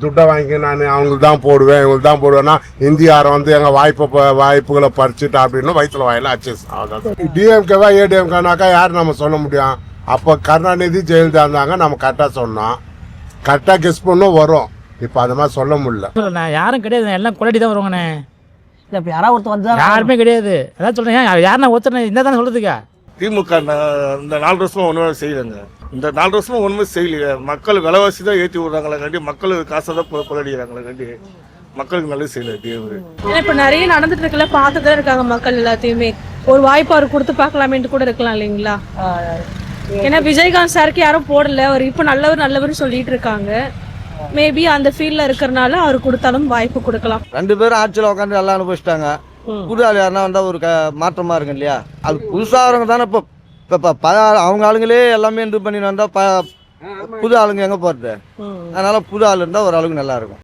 துட்டை வாங்கி நான் அவங்களுக்கு தான் போடுவேன் இவங்களுக்கு தான் போடுவேன்னா இந்தியாரை வந்து எங்கள் வாய்ப்புகளை பறிச்சுட்டா அப்படின்னு வயிற்றுல வாயில அச்சஸ் ஆகுது. டிஎம்கேவா ஏடிஎம்கேனாக்கா யார் நம்ம சொல்ல முடியும்? அப்போ கருணாநிதி ஜெயலலிதா இருந்தாங்க, நம்ம கரெக்டாக சொன்னோம், கரெக்டாக கெஸ் பண்ணும் வரும். இப்போ அது மாதிரி சொல்ல முடியல. யாரும் கிடையாது, எல்லாம் கொலடி தான் வருவாங்கண்ணே. இல்லை இப்போ யாராவது ஒருத்தர் வந்து யாருமே கிடையாது. அதான் சொல்கிறேன், யாருன்னா ஒருத்தர் என்ன தானே சொல்கிறதுக்கா? திமுக இந்த 4 வருஷமா ஒன்றுமே செய்யலைங்க. இந்த 4 வருஷமா ஒன்றுமே செய்யலைங்க. மக்கள் விலைவாசி தான் ஏற்றி விடுறாங்களே காண்டி, மக்களுக்கு காசை தான் கொள்ளடிக்கிறாங்களே காண்டி, மக்களுக்கு நல்லது செய்யல. ஏன்னா இப்போ நிறைய நடந்துட்டு இருக்குல்ல, பார்த்து தான் இருக்காங்க மக்கள் எல்லாத்தையுமே. ஒரு வாய்ப்பு அவர் கொடுத்து பார்க்கலாமேன்ட்டு கூட இருக்கலாம் இல்லைங்களா? ஏன்னா விஜயகாந்த் சாருக்கு யாரும் போடல, அவர் இப்போ நல்லவர் சொல்லிட்டு இருக்காங்க. மேபி அந்த ஃபீல்ட்ல இருக்கிறனால அவர் கொடுத்தாலும் வாய்ப்பு கொடுக்கலாம். 2 பேரும் ஆட்சியில் உட்காந்து எல்லாம் அனுபவிச்சிட்டாங்க. புது ஆள் யாருன்னா வந்தால் ஒரு மாற்றமாக இருக்கும் இல்லையா? அது புதுசாக ஆளுங்க தானே. இப்போ அவங்க ஆளுங்களே எல்லாமே இது பண்ணி வந்தால் புது ஆளுங்க எங்கே போகிறது? அதனால புது ஆள் இருந்தால் ஒரு ஆளுக்கு நல்லா இருக்கும்.